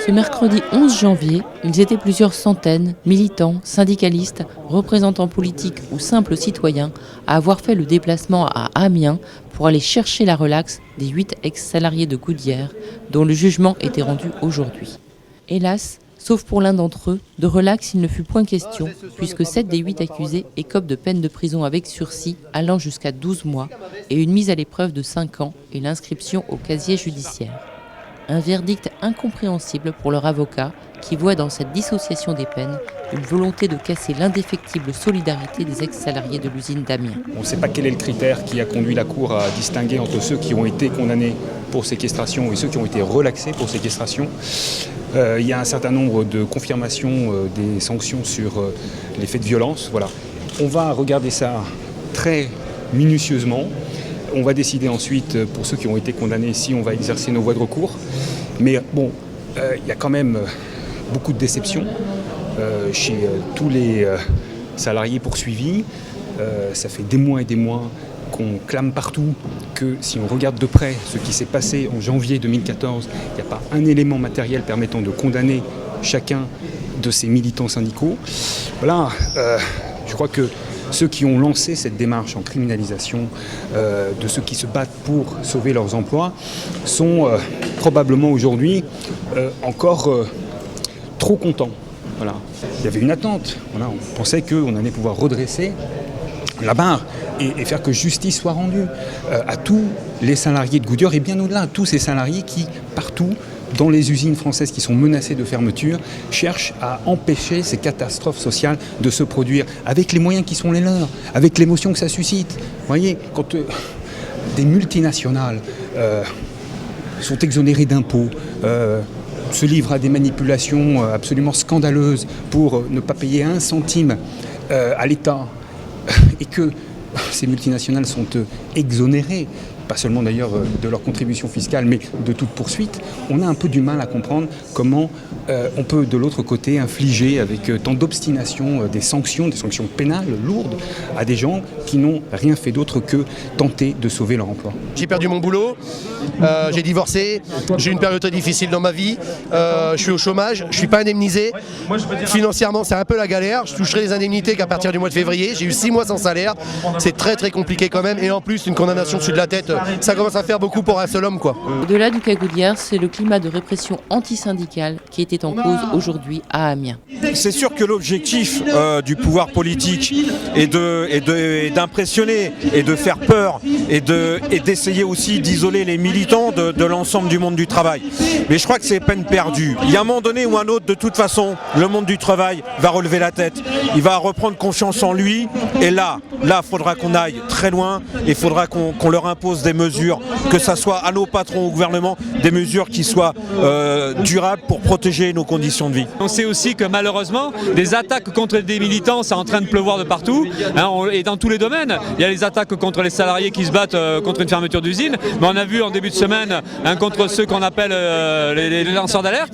Ce mercredi 11 janvier, ils étaient plusieurs centaines, militants, syndicalistes, représentants politiques ou simples citoyens, à avoir fait le déplacement à Amiens pour aller chercher la relaxe des 8 ex-salariés de Goodyear, dont le jugement était rendu aujourd'hui. Hélas, sauf pour l'un d'entre eux, de relaxe il ne fut point question, puisque 7 des 8 accusés écopent de peine de prison avec sursis allant jusqu'à 12 mois et une mise à l'épreuve de 5 ans et l'inscription au casier judiciaire. Un verdict incompréhensible pour leur avocat qui voit dans cette dissociation des peines une volonté de casser l'indéfectible solidarité des ex-salariés de l'usine d'Amiens. On ne sait pas quel est le critère qui a conduit la Cour à distinguer entre ceux qui ont été condamnés pour séquestration et ceux qui ont été relaxés pour séquestration. Il y a un certain nombre de confirmations des sanctions sur les faits de violence. Voilà. On va regarder ça très minutieusement. On va décider ensuite, pour ceux qui ont été condamnés, si on va exercer nos voies de recours. Mais bon, il y a quand même beaucoup de déceptions chez tous les salariés poursuivis. Ça fait des mois et des mois qu'on clame partout que si on regarde de près ce qui s'est passé en janvier 2014, il n'y a pas un élément matériel permettant de condamner chacun de ces militants syndicaux. Voilà, je crois que ceux qui ont lancé cette démarche en criminalisation de ceux qui se battent pour sauver leurs emplois sont probablement aujourd'hui encore trop contents. Voilà. Il y avait une attente. Voilà. On pensait qu'on allait pouvoir redresser la barre et faire que justice soit rendue à tous les salariés de Goodyear et bien au-delà, à tous ces salariés qui, partout, dans les usines françaises qui sont menacées de fermeture, cherchent à empêcher ces catastrophes sociales de se produire avec les moyens qui sont les leurs, avec l'émotion que ça suscite. Vous voyez, quand des multinationales sont exonérées d'impôts, se livrent à des manipulations absolument scandaleuses pour ne pas payer un centime à l'État, et que ces multinationales sont exonérées, pas seulement d'ailleurs de leur contribution fiscale, mais de toute poursuite, on a un peu du mal à comprendre comment on peut de l'autre côté infliger avec tant d'obstination des sanctions pénales lourdes à des gens qui n'ont rien fait d'autre que tenter de sauver leur emploi. J'ai perdu mon boulot, j'ai divorcé, j'ai eu une période très difficile dans ma vie, je suis au chômage, je ne suis pas indemnisé. Financièrement, c'est un peu la galère, je toucherai les indemnités qu'à partir du mois de février. J'ai eu 6 mois sans salaire, c'est très très compliqué quand même, et en plus une condamnation dessus de la tête, ça commence à faire beaucoup pour un seul homme, quoi. Au-delà du cas Goodyear, c'est le climat de répression antisyndicale qui était en cause aujourd'hui à Amiens. C'est sûr que l'objectif du pouvoir politique est d'impressionner et de faire peur et d'essayer aussi d'isoler les militants de l'ensemble du monde du travail. Mais je crois que c'est peine perdue. Il y a un moment donné ou un autre, de toute façon, le monde du travail va relever la tête. Il va reprendre confiance en lui et là, il faudra qu'on aille très loin et il faudra qu'on leur impose des mesures, que ça soit à nos patrons, au gouvernement, des mesures qui soient durables pour protéger nos conditions de vie. On sait aussi que malheureusement, des attaques contre des militants, c'est en train de pleuvoir de partout, et dans tous les domaines. Il y a les attaques contre les salariés qui se battent contre une fermeture d'usine, mais on a vu en début de semaine contre ceux qu'on appelle les lanceurs d'alerte,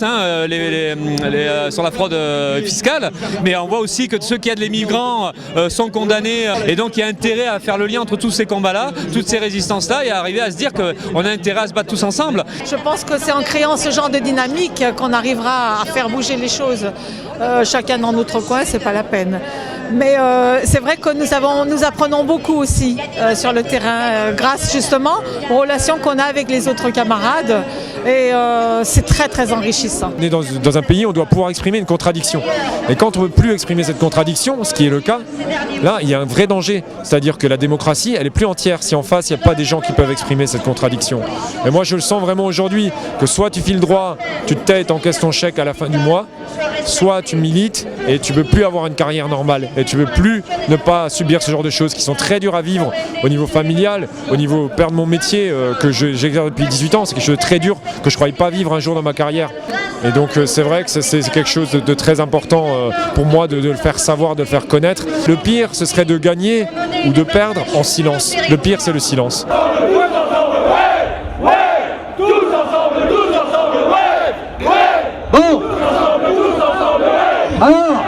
sur la fraude fiscale, mais on voit aussi que ceux qui aident les migrants sont condamnés, et donc il y a intérêt à faire le lien entre tous ces combats-là, toutes ces résistances-là, et à arriver à se dire qu'on a intérêt à se battre tous ensemble. Je pense que c'est en créant ce genre de dynamique qu'on arrivera à faire bouger les choses. Chacun dans notre coin, c'est pas la peine. Mais c'est vrai que nous apprenons beaucoup aussi sur le terrain, grâce justement aux relations qu'on a avec les autres camarades. Et c'est très très enrichissant. On est dans un pays où on doit pouvoir exprimer une contradiction. Et quand on ne veut plus exprimer cette contradiction, ce qui est le cas, là il y a un vrai danger. C'est-à-dire que la démocratie, elle est plus entière si en face il n'y a pas des gens qui peuvent exprimer cette contradiction. Et moi je le sens vraiment aujourd'hui, que soit tu files droit, tu te tais et t'encaisses ton chèque à la fin du mois, soit tu milites et tu ne peux plus avoir une carrière normale. Et tu ne peux plus ne pas subir ce genre de choses qui sont très dures à vivre au niveau familial, au niveau perdre mon métier que j'exerce depuis 18 ans. C'est quelque chose de très dur que je ne croyais pas vivre un jour dans ma carrière. Et donc c'est vrai que c'est quelque chose de très important pour moi de le faire savoir, de le faire connaître. Le pire, ce serait de gagner ou de perdre en silence. Le pire, c'est le silence. Bon. Alors,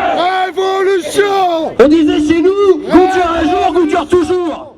révolution. On disait chez nous, Goodyear un jour, Goodyear toujours.